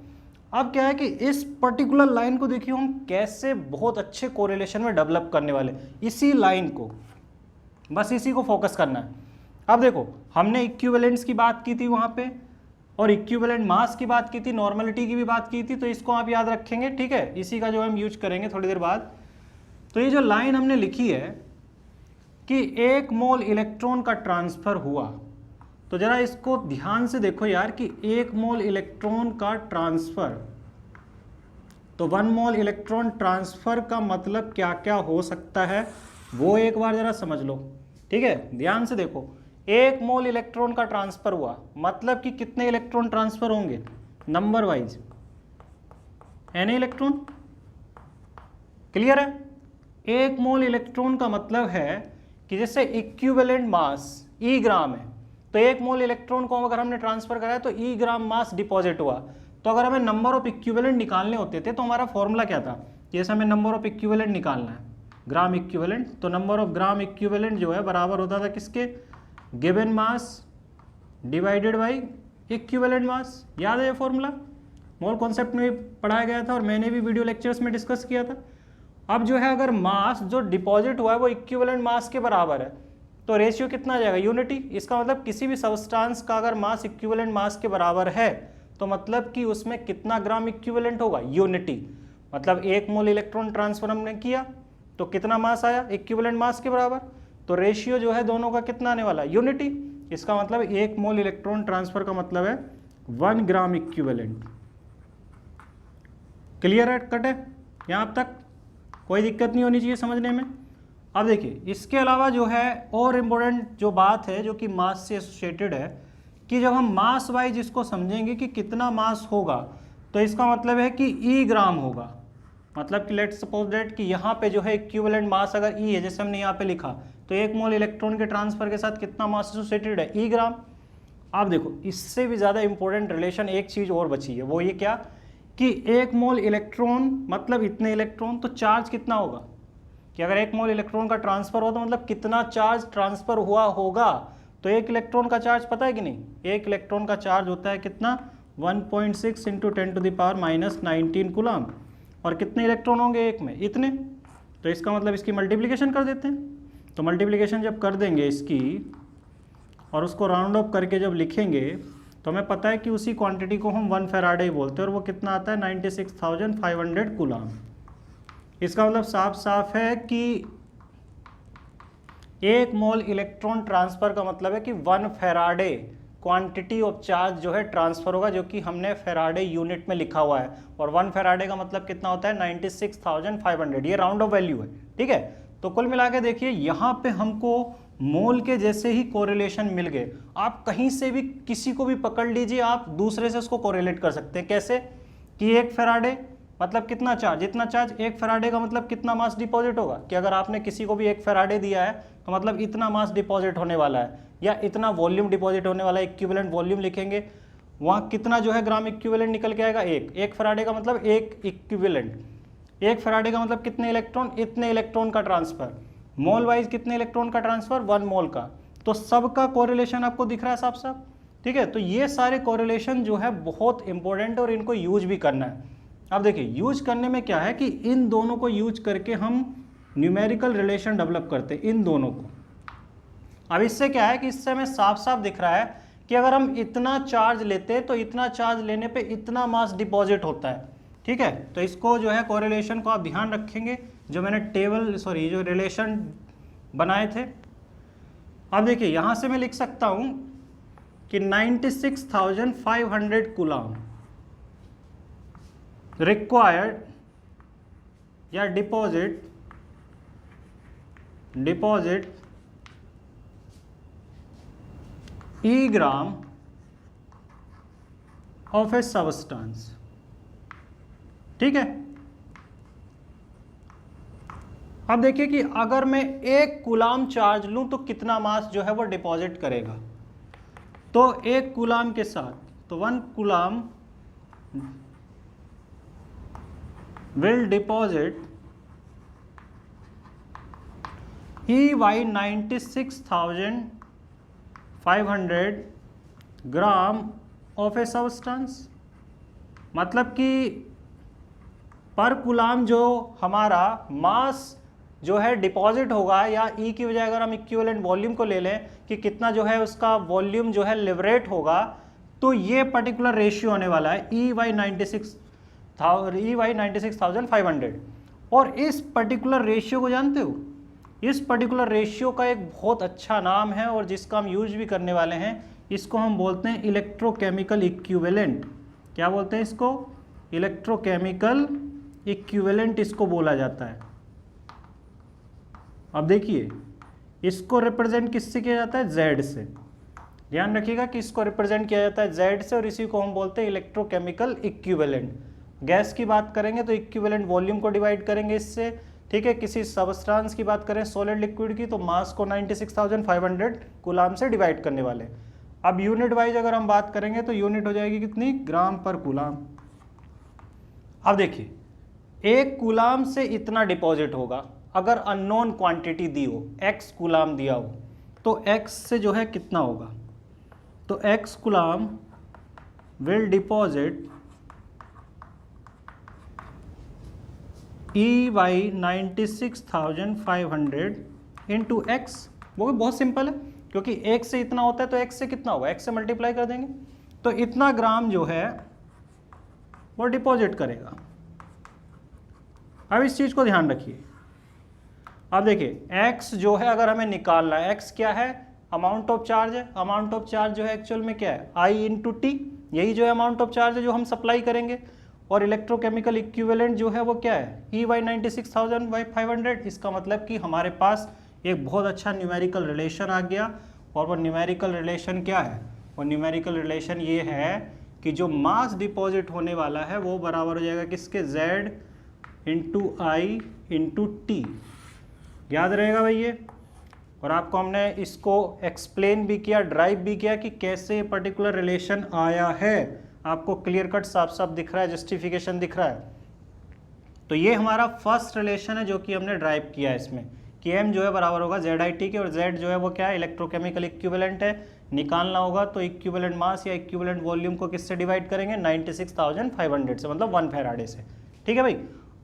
अब क्या है कि इस पर्टिकुलर लाइन को देखिए हम कैसे बहुत अच्छे कोरिलेशन में डेवलप करने वाले, इसी लाइन को, बस इसी को फोकस करना है। अब देखो हमने इक्विवेलेंट्स की बात की थी वहां पे, और इक्विवेलेंट मास की बात की थी, नॉर्मलिटी की भी बात की थी, तो इसको आप याद रखेंगे, ठीक है। इसी का जो हम यूज करेंगे थोड़ी देर बाद। तो ये जो लाइन हमने लिखी है कि एक मोल इलेक्ट्रॉन का ट्रांसफर हुआ, तो जरा इसको ध्यान से देखो यार कि एक मोल इलेक्ट्रॉन का ट्रांसफर, तो वन मोल इलेक्ट्रॉन ट्रांसफर का मतलब क्या क्या हो सकता है वो एक बार जरा समझ लो, ठीक है। ध्यान से देखो, एक मोल इलेक्ट्रॉन का ट्रांसफर हुआ मतलब कि कितने इलेक्ट्रॉन ट्रांसफर होंगे, number wise, Na electron. Clear है? 1 मोल इलेक्ट्रॉन का मतलब है कि जैसे इक्विवेलेंट मास E ग्राम है, तो 1 मोल इलेक्ट्रॉन को अगर हमने ट्रांसफर कराया तो E ग्राम मास डिपॉजिट हुआ। तो अगर हमें नंबर ऑफ इक्विवेलेंट निकालने होते थे तो हमारा फॉर्मूला क्या था? जैसे हमें नंबर ऑफ इक्विवेलेंट निकालना है, ग्राम इक्विवेलेंट, तो नंबर ऑफ ग्राम इक्विवेलेंट जो है बराबर होता था किसके? Given mass divided by equivalent mass. याद है ये फॉर्मूला? मोल कॉन्सेप्ट में भी पढ़ाया गया था और मैंने भी वीडियो लेक्चर्स में डिस्कस किया था। अब जो है अगर मास जो डिपॉजिट हुआ है वो इक्विवेलेंट मास के बराबर है तो रेशियो कितना आ जाएगा? यूनिटी। इसका मतलब किसी भी सब्सटेंस का अगर मास इक्विवेलेंट मास के बराबर है तो मतलब कि उसमें कितना ग्राम इक्विवेलेंट होगा? यूनिटी। मतलब 1 मोल इलेक्ट्रॉन ट्रांसफर हमने किया तो कितना मास आया? इक्विवेलेंट मास के बराबर। तो रेशियो जो है दोनों का कितना आने वाला? यूनिटी। इसका मतलब 1 मोल इलेक्ट्रॉन ट्रांसफर का मतलब है 1 ग्राम इक्विवेलेंट। क्लियर है? कट है यहाँ तक? कोई दिक्कत नहीं होनी चाहिए समझने में। अब देखिए इसके अलावा जो है और इम्पोर्टेंट जो बात है जो कि मास से एसोसिएटेड है कि जब हम मास वाइज इसको समझेंगे कि कितना मास होगा तो इसका मतलब है कि E ग्राम होगा। मतलब कि लेट्स सपोज दैट कि यहाँ पे जो है इक्विवेलेंट मास अगर E है, जैसे हमने यहाँ पे लिखा, तो 1 मोल इलेक्ट्रॉन के ट्रांसफर के साथ कितना मास एसोसिएटेड है? E ग्राम। आप देखो इससे भी ज़्यादा इंपॉर्टेंट रिलेशन एक चीज़ और बची है, वो ये क्या कि 1 मोल इलेक्ट्रॉन मतलब इतने इलेक्ट्रॉन, तो चार्ज कितना होगा? कि अगर 1 मोल इलेक्ट्रॉन का ट्रांसफर हो तो मतलब कितना चार्ज ट्रांसफर हुआ होगा? तो 1 इलेक्ट्रॉन का चार्ज पता है कि नहीं? 1 इलेक्ट्रॉन का चार्ज होता है कितना? 1.6 इंटू 10⁻⁻19 कूलम। और कितने इलेक्ट्रॉन होंगे एक में? इतने। तो इसका मतलब इसकी मल्टीप्लिकेशन कर देते हैं। तो मल्टीप्लिकेशन जब कर देंगे इसकी और उसको राउंड ऑफ करके जब लिखेंगे तो हमें पता है कि उसी क्वांटिटी को हम 1 फैराडे बोलते हैं और वो कितना आता है? 96,500 कूलम। इसका मतलब साफ साफ है कि 1 मोल इलेक्ट्रॉन ट्रांसफर का मतलब है कि 1 फैराडे क्वांटिटी ऑफ चार्ज जो है ट्रांसफर होगा, जो कि हमने फैराडे यूनिट में लिखा हुआ है। और 1 फैराडे का मतलब कितना होता है? 96,500। ये राउंड ऑफ वैल्यू है, ठीक है। तो कुल मिला के देखिए यहाँ पे हमको मोल के जैसे ही कोरिलेशन मिल गए। आप कहीं से भी किसी को भी पकड़ लीजिए, आप दूसरे से उसको कोरिलेट कर सकते हैं। कैसे? कि 1 फैराडे मतलब कितना चार्ज? इतना चार्ज। 1 फैराडे का मतलब कितना मास डिपॉजिट होगा? कि अगर आपने किसी को भी 1 फैराडे दिया है तो मतलब इतना मास डिपॉजिट होने वाला है या इतना वॉल्यूम डिपॉजिट होने वाला है। इक्विवेलेंट वॉल्यूम लिखेंगे, वहाँ कितना जो है ग्राम इक्विवेलेंट निकल के आएगा? 1 फैराडे का मतलब 1 इक्विवेलेंट। 1 फैराडे का मतलब कितने इलेक्ट्रॉन? इतने इलेक्ट्रॉन का ट्रांसफर। मोल वाइज कितने इलेक्ट्रॉन का ट्रांसफर? 1 मोल का। तो सबका कोरिलेशन आपको दिख रहा है साफ साफ, ठीक है। तो ये सारे कोरिलेशन जो है बहुत इंपॉर्टेंट और इनको यूज भी करना है। अब देखिए यूज करने में क्या है कि इन दोनों को यूज करके हम न्यूमेरिकल रिलेशन डेवलप करते हैं, इन दोनों को। अब इससे क्या है कि इससे हमें साफ साफ दिख रहा है कि अगर हम इतना चार्ज लेते हैं तो इतना चार्ज लेने पे इतना मास डिपॉजिट होता है, ठीक है। तो इसको जो है कोरिलेशन को आप ध्यान रखेंगे, जो मैंने जो रिलेशन बनाए थे। अब देखिए यहाँ से मैं लिख सकता हूँ कि 96,500 कूलम रिक्वायर्ड या deposit E gram of A substance, ठीक है। अब देखिए कि अगर मैं 1 कूलम चार्ज लूं तो कितना मास जो है वो डिपॉजिट करेगा। तो 1 कूलम के साथ, तो 1 coulomb will deposit EY 96,500 gram of a substance. मतलब कि पर कूलम जो हमारा मास जो है डिपॉजिट होगा, या E की बजाय अगर हम इक्विवेलेंट वॉल्यूम को ले लें कि कितना जो है उसका वॉल्यूम जो है लिबरेट होगा, तो ये पर्टिकुलर रेशियो होने वाला है EY 96,500। और इस पर्टिकुलर रेशियो को जानते हो? इस पर्टिकुलर रेशियो का एक बहुत अच्छा नाम है और जिसका हम यूज भी करने वाले हैं, इसको हम बोलते हैं इलेक्ट्रोकेमिकल इक्विवेलेंट। क्या बोलते हैं इसको? इलेक्ट्रोकेमिकल इक्विवेलेंट इसको बोला जाता है। अब देखिए इसको रिप्रेजेंट किससे किया जाता है? Z से। ध्यान रखिएगा कि इसको रिप्रेजेंट किया जाता है Z से और इसी को हम बोलते हैं इलेक्ट्रोकेमिकल इक्विवेलेंट। गैस की बात करेंगे तो इक्विवेलेंट वॉल्यूम को डिवाइड करेंगे इससे, ठीक है। किसी सबस्टांस की बात करें सॉलिड लिक्विड की तो मास को 96,500 कूलाम से डिवाइड करने वाले। अब यूनिट वाइज अगर हम बात करेंगे तो यूनिट हो जाएगी कितनी, ग्राम पर कूलाम। अब देखिए, एक कूलाम से इतना डिपॉजिट होगा, अगर अननोन क्वांटिटी दी हो, x कूलाम दिया हो तो x से जो है कितना होगा, तो x coulomb will deposit E by 96,500 into x. वो भी बहुत सिंपल है, क्योंकि एक से इतना होता है तो x से कितना होगा, x से मल्टीप्लाई कर देंगे, तो इतना ग्राम जो है वो डिपॉजिट करेगा। अब इस चीज को ध्यान रखिए। अब देखिए x जो है अगर हमें निकालना है, x क्या है, अमाउंट ऑफ चार्ज है। अमाउंट ऑफ चार्ज जो है एक्चुअल में क्या है, I इंटू टी, यही जो है अमाउंट ऑफ चार्ज है जो हम सप्लाई करेंगे। और इलेक्ट्रोकेमिकल इक्विवेलेंट जो है वो क्या है, E बाई 96,500। इसका मतलब कि हमारे पास एक बहुत अच्छा न्यूमेरिकल रिलेशन आ गया। और वो न्यूमेरिकल रिलेशन क्या है, वो न्यूमेरिकल रिलेशन ये है कि जो मास डिपॉजिट होने वाला है वो बराबर हो जाएगा किसके, Z इंटू आई इंटू टी। याद रहेगा भाई ये। और आपको हमने इसको एक्सप्लेन भी किया, ड्राइव भी किया कि कैसे ये पर्टिकुलर रिलेशन आया है। आपको क्लियर कट साफ साफ दिख रहा है, जस्टिफिकेशन दिख रहा है। तो ये हमारा फर्स्ट रिलेशन है जो कि हमने ड्राइव किया है इसमें, कि m जो है बराबर होगा ZIT के, और Z जो है वो क्या है, इलेक्ट्रोकेमिकल इक्विवेलेंट है। निकालना होगा तो इक्विवेलेंट मास या इक्विवेलेंट वॉल्यूम को किससे डिवाइड करेंगे, 96,500 से, मतलब 1 फैराडे से। ठीक है भाई।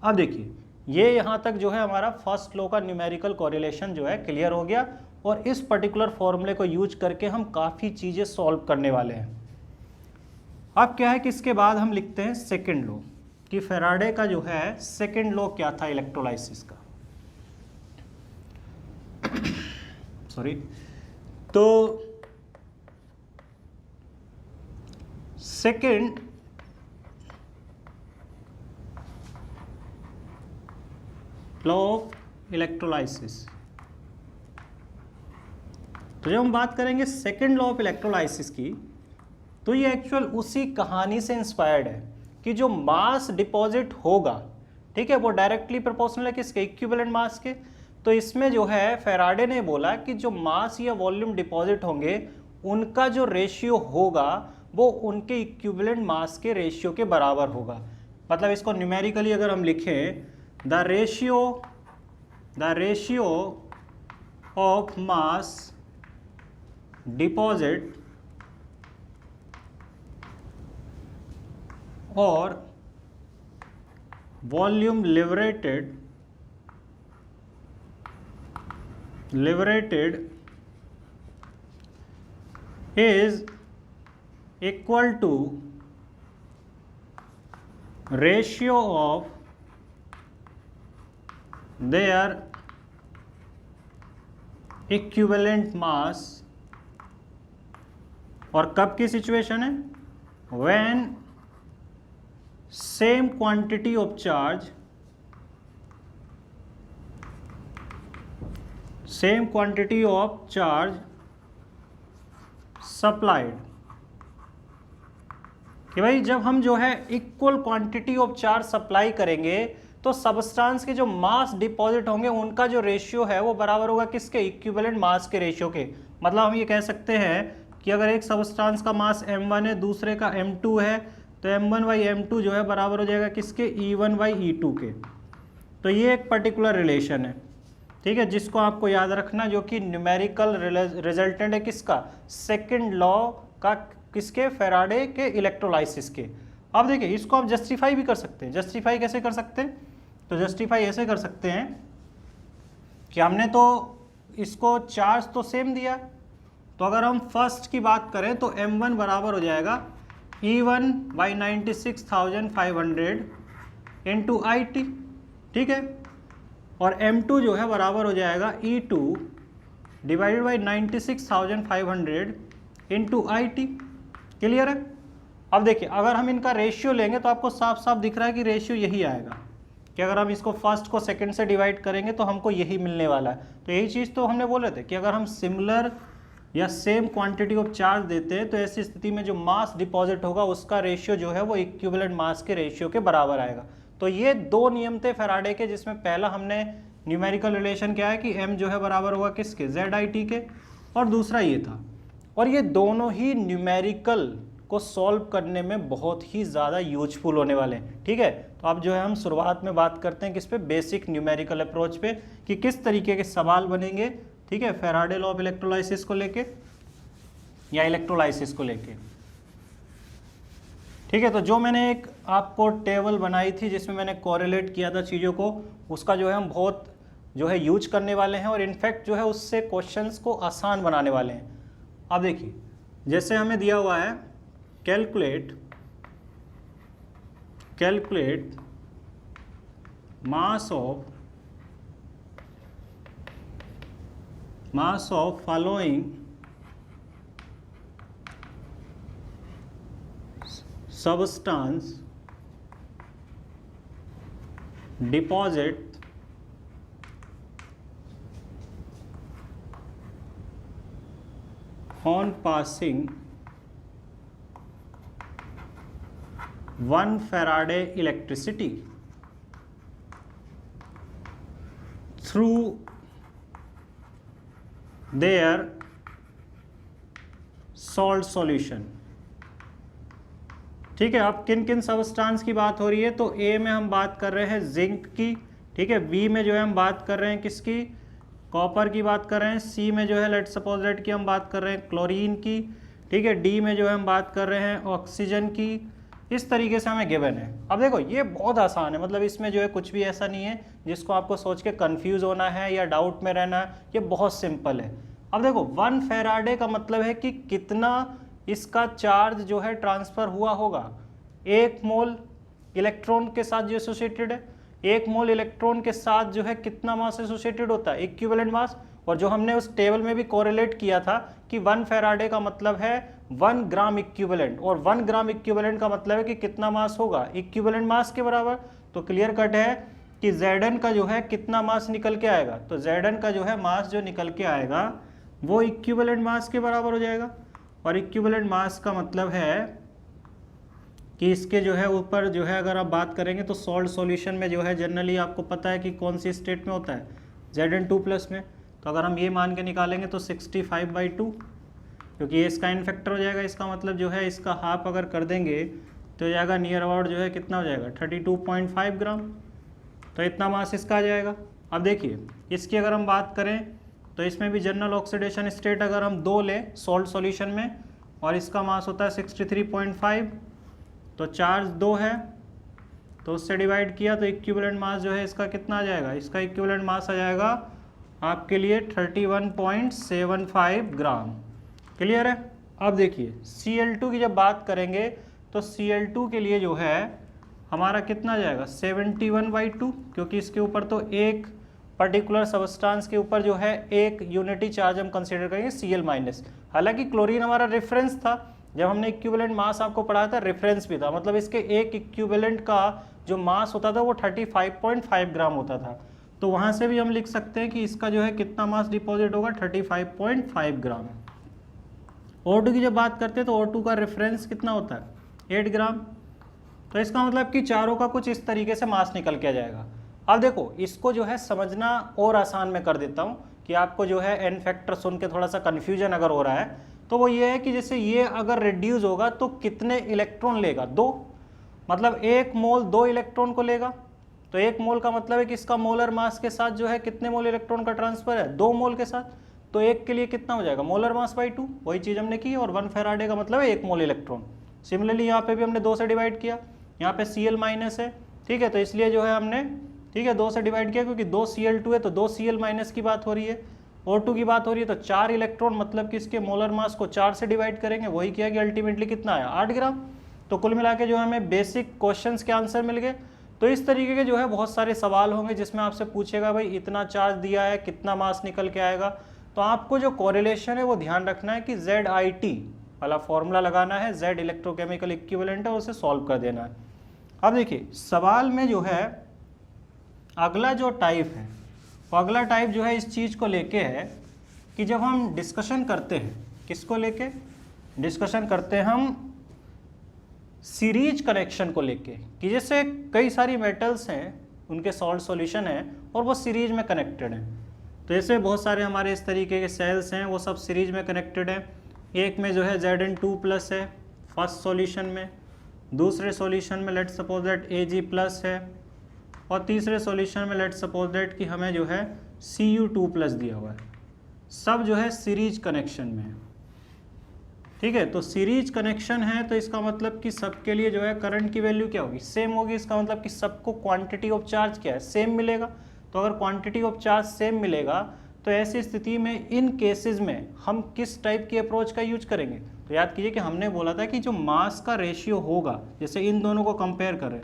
अब देखिए ये यहाँ तक जो है हमारा फर्स्ट लॉ का न्यूमेरिकल कोरिलेशन जो है क्लियर हो गया। और इस पर्टिकुलर फॉर्मूले को यूज करके हम काफ़ी चीज़ें सॉल्व करने वाले हैं। अब क्या है कि इसके बाद हम लिखते हैं सेकेंड लॉ, कि फैराडे का जो है सेकेंड लॉ क्या था इलेक्ट्रोलाइसिस का। सॉरी, तो सेकेंड लॉ ऑफ इलेक्ट्रोलाइसिस। तो जब हम बात करेंगे सेकेंड लॉ ऑफ इलेक्ट्रोलाइसिस की, तो ये एक्चुअल उसी कहानी से इंस्पायर्ड है कि जो मास डिपॉजिट होगा, ठीक है, वो डायरेक्टली प्रोपोर्शनल है किसके, इक्विवेलेंट मास के। तो इसमें जो है फैराडे ने बोला कि जो मास या वॉल्यूम डिपॉजिट होंगे उनका जो रेशियो होगा वो उनके इक्विवेलेंट मास के रेशियो के बराबर होगा। मतलब इसको न्यूमेरिकली अगर हम लिखें, the ratio of mass deposit और volume liberated is equal to ratio of their equivalent mass। और कब की सिचुएशन है, when same quantity of charge supplied। कि भाई जब हम जो है equal quantity of charge supply करेंगे तो सबस्टांस के जो मास डिपॉजिट होंगे उनका जो रेशियो है वो बराबर होगा किसके, इक्विवेलेंट मास के रेशियो के। मतलब हम ये कह सकते हैं कि अगर एक सबस्टांस का मास m1 है, दूसरे का m2 है, तो m1 बाई m2 जो है बराबर हो जाएगा किसके, E1 बाई E2 के। तो ये एक पर्टिकुलर रिलेशन है, ठीक है, जिसको आपको याद रखना, जो कि न्यूमेरिकल रिजल्टेंट है किसका, सेकंड लॉ का, किसके, फैराडे के इलेक्ट्रोलाइसिस के। अब देखिए इसको आप जस्टिफाई भी कर सकते हैं। जस्टिफाई कैसे कर सकते हैं, तो जस्टिफाई ऐसे कर सकते हैं कि हमने तो इसको चार्ज तो सेम दिया, तो अगर हम फर्स्ट की बात करें तो m1 बराबर हो जाएगा E1 बाई 96,500 इंटू IT, ठीक है, और m2 जो है बराबर हो जाएगा E2 divided by 96,500 into IT। Clear है। अब देखिए अगर हम इनका रेशियो लेंगे तो आपको साफ साफ दिख रहा है कि रेशियो यही आएगा, कि अगर हम इसको फर्स्ट को सेकंड से डिवाइड करेंगे तो हमको यही मिलने वाला है। तो यही चीज़ तो हमने बोले थे कि अगर हम सिमिलर या सेम क्वांटिटी ऑफ चार्ज देते हैं तो ऐसी स्थिति में जो मास डिपॉजिट होगा उसका रेशियो जो है वो इक्विवेलेंट मास के रेशियो के बराबर आएगा। तो ये दो नियम थे फैराडे के, जिसमें पहला हमने न्यूमेरिकल रिलेशन क्या है कि m जो है बराबर होगा किसके, ZIT के, और दूसरा ये था। और ये दोनों ही न्यूमेरिकल को सॉल्व करने में बहुत ही ज़्यादा यूजफुल होने वाले हैं। ठीक है, तो अब जो है हम शुरुआत में बात करते हैं किस पे, बेसिक न्यूमेरिकल अप्रोच पे, कि किस तरीके के सवाल बनेंगे। ठीक है, फैराडे लॉ ऑफ इलेक्ट्रोलाइसिस को लेके या इलेक्ट्रोलाइसिस को लेके। ठीक है, तो जो मैंने एक आपको टेबल बनाई थी जिसमें मैंने कोरिलेट किया था चीज़ों को, उसका जो है हम बहुत जो है यूज करने वाले हैं और इनफैक्ट जो है उससे क्वेश्चंस को आसान बनाने वाले हैं। अब देखिए, जैसे हमें दिया हुआ है calculate mass of following substance deposit on passing 1 Faraday electricity through their salt solution। ठीक है, अब किन किन सबस्टांस की बात हो रही है, तो ए में हम बात कर रहे हैं जिंक की। ठीक है, बी में जो है हम बात कर रहे हैं किसकी, कॉपर की बात कर रहे हैं। सी में जो है लेट सपोज दैट की हम बात कर रहे हैं क्लोरीन की। ठीक है, डी में जो है हम बात कर रहे हैं ऑक्सीजन की। इस तरीके से हमें गिवन है। अब देखो ये बहुत आसान है, मतलब इसमें जो है कुछ भी ऐसा नहीं है जिसको आपको सोच के कंफ्यूज होना है या डाउट में रहना है, ये बहुत सिंपल है। अब देखो 1 फैराडे का मतलब है कि कितना इसका चार्ज जो है ट्रांसफर हुआ होगा। 1 मोल इलेक्ट्रॉन के साथ जो एसोसिएटेड है, 1 मोल इलेक्ट्रॉन के साथ जो है कितना मास एसोसिएटेड होता है, इक्विवेलेंट मास। और जो हमने उस टेबल में भी कोरिलेट किया था कि 1 फैराडे का मतलब है 1 ग्राम इक्विवेलेंट, और 1 ग्राम इक्विवेलेंट का मतलब है कि कितना मास होगा, इक्विवेलेंट मास के बराबर। तो क्लियर कट है कि Zn का जो है कितना मास निकल के आएगा, तो Zn का जो है मास जो निकल के आएगा वो इक्विवेलेंट मास के बराबर हो जाएगा। और इक्विवेलेंट मास का मतलब है कि इसके जो है ऊपर जो है अगर आप बात करेंगे तो सॉल्ट सॉल्यूशन में जो है जनरली आपको पता है कि कौन सी स्टेट में होता है, Zn2+ में। तो अगर हम ये मान के निकालेंगे तो 65/2, क्योंकि ये इसका इन फैक्टर हो जाएगा, इसका मतलब जो है इसका हाफ अगर कर देंगे तो जाएगा नियर अबाउट जो है कितना हो जाएगा 32.5 ग्राम। तो इतना मास इसका आ जाएगा। अब देखिए इसकी अगर हम बात करें तो इसमें भी जनरल ऑक्सीडेशन स्टेट अगर हम 2 लें सॉल्ट सॉल्यूशन में, और इसका मास होता है 63.5, तो चार्ज 2 है तो उससे डिवाइड किया तो इक्विवेलेंट मास जो है इसका कितना आ जाएगा, इसका इक्विवेलेंट मास आ जाएगा आपके लिए 31.75 ग्राम। क्लियर है। अब देखिए Cl2 की जब बात करेंगे तो Cl2 के लिए जो है हमारा कितना जाएगा 71/2, क्योंकि इसके ऊपर तो एक पर्टिकुलर सबस्टांस के ऊपर जो है एक यूनिटी चार्ज हम कंसीडर करेंगे Cl-। हालांकि क्लोरीन हमारा रेफरेंस था, जब हमने इक्विवेलेंट मास आपको पढ़ाया था रेफरेंस भी था, मतलब इसके एक इक्विवेलेंट का जो मास होता था वो 35.5 ग्राम होता था। तो वहाँ से भी हम लिख सकते हैं कि इसका जो है कितना मास डिपॉजिट होगा 35.5 ग्राम। O2 की जब बात करते हैं तो O2 का रेफरेंस कितना होता है 8 ग्राम। तो इसका मतलब कि चारों का कुछ इस तरीके से मास निकल के आ जाएगा। अब देखो इसको जो है समझना और आसान में कर देता हूँ कि आपको जो है एन फैक्टर सुन के थोड़ा सा कन्फ्यूजन अगर हो रहा है तो वो ये है कि जैसे ये अगर रिड्यूस होगा तो कितने इलेक्ट्रॉन लेगा, 2, मतलब 1 मोल 2 इलेक्ट्रॉन को लेगा। तो 1 मोल का मतलब है कि इसका मोलर मास के साथ जो है कितने मोल इलेक्ट्रॉन का ट्रांसफर है, 2 मोल के साथ। तो 1 के लिए कितना हो जाएगा मोलर मास बाई 2, वही चीज़ हमने की। और 1 फैराडे का मतलब है 1 मोल इलेक्ट्रॉन। सिमिलरली यहाँ पे भी हमने 2 से डिवाइड किया, यहाँ पे Cl- है, ठीक है, तो इसलिए जो है हमने, ठीक है, 2 से डिवाइड किया क्योंकि 2 Cl2 है तो 2 Cl- की बात हो रही है। O2 की बात हो रही है तो 4 इलेक्ट्रॉन, मतलब कि इसके मोलर मास को 4 से डिवाइड करेंगे, वही किया कि अल्टीमेटली कितना आया 8 ग्राम। तो कुल मिला के जो हमें बेसिक क्वेश्चंस के आंसर मिल गए। तो इस तरीके के जो है बहुत सारे सवाल होंगे जिसमें आपसे पूछेगा भाई इतना चार्ज दिया है कितना मास निकल के आएगा। तो आपको जो कोरिलेशन है वो ध्यान रखना है कि ZIT वाला फॉर्मूला लगाना है, Z इलेक्ट्रोकेमिकल इक्विवेलेंट है, उसे सॉल्व कर देना है। अब देखिए सवाल में जो है अगला जो टाइप है वो अगला टाइप जो है इस चीज़ को लेके है कि जब हम डिस्कशन करते हैं, किसको लेके डिस्कशन करते हैं हम, सीरीज कनेक्शन को लेके, कि जैसे कई सारी मेटल्स हैं, उनके सॉल्ट सॉल्यूशन है और वो सीरीज में कनेक्टेड हैं। तो ऐसे बहुत सारे हमारे इस तरीके के सेल्स हैं, वो सब सीरीज में कनेक्टेड हैं। एक में जो है Zn2+ है फर्स्ट सॉल्यूशन में, दूसरे सॉल्यूशन में लेट्स सपोज दैट Ag+ है, और तीसरे सॉल्यूशन में लेट्स सपोज दैट कि हमें जो है Cu2+ दिया हुआ है। सब जो है सीरीज कनेक्शन में है। ठीक है, तो सीरीज कनेक्शन है तो इसका मतलब कि सबके लिए जो है करंट की वैल्यू क्या होगी, सेम होगी। इसका मतलब कि सबको क्वांटिटी ऑफ चार्ज क्या है, सेम मिलेगा। तो अगर क्वांटिटी ऑफ चार्ज सेम मिलेगा तो ऐसी स्थिति में इन केसेस में हम किस टाइप की अप्रोच का यूज करेंगे। तो याद कीजिए कि हमने बोला था कि जो मास का रेशियो होगा, जैसे इन दोनों को कंपेयर करें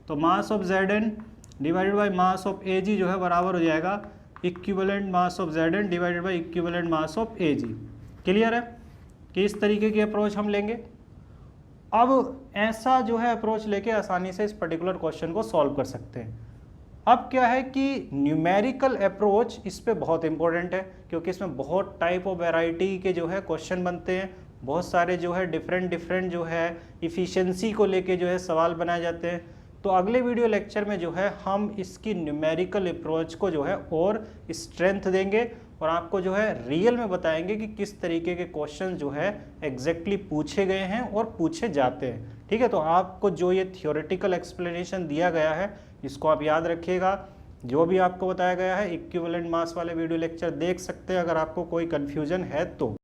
तो mass of Zn divided by mass of Ag जो है बराबर हो जाएगा equivalent mass of Zn divided by equivalent mass of Ag। Clear है कि इस तरीके की अप्रोच हम लेंगे। अब ऐसा जो है अप्रोच लेके आसानी से इस पर्टिकुलर क्वेश्चन को सॉल्व कर सकते हैं। अब क्या है कि न्यूमेरिकल अप्रोच इस पे बहुत इंपॉर्टेंट है, क्योंकि इसमें बहुत टाइप ऑफ वैरायटी के जो है क्वेश्चन बनते हैं, बहुत सारे जो है डिफरेंट जो है इफ़िशियंसी को लेके जो है सवाल बनाए जाते हैं। तो अगले वीडियो लेक्चर में जो है हम इसकी न्यूमेरिकल अप्रोच को जो है और स्ट्रेंथ देंगे और आपको जो है रियल में बताएंगे कि किस तरीके के क्वेश्चन जो है एग्जैक्टली पूछे गए हैं और पूछे जाते हैं। ठीक है, तो आपको जो ये थियोरेटिकल एक्सप्लेनेशन दिया गया है इसको आप याद रखिएगा। जो भी आपको बताया गया है इक्विवेलेंट मास वाले वीडियो लेक्चर देख सकते हैं अगर आपको कोई कन्फ्यूजन है तो।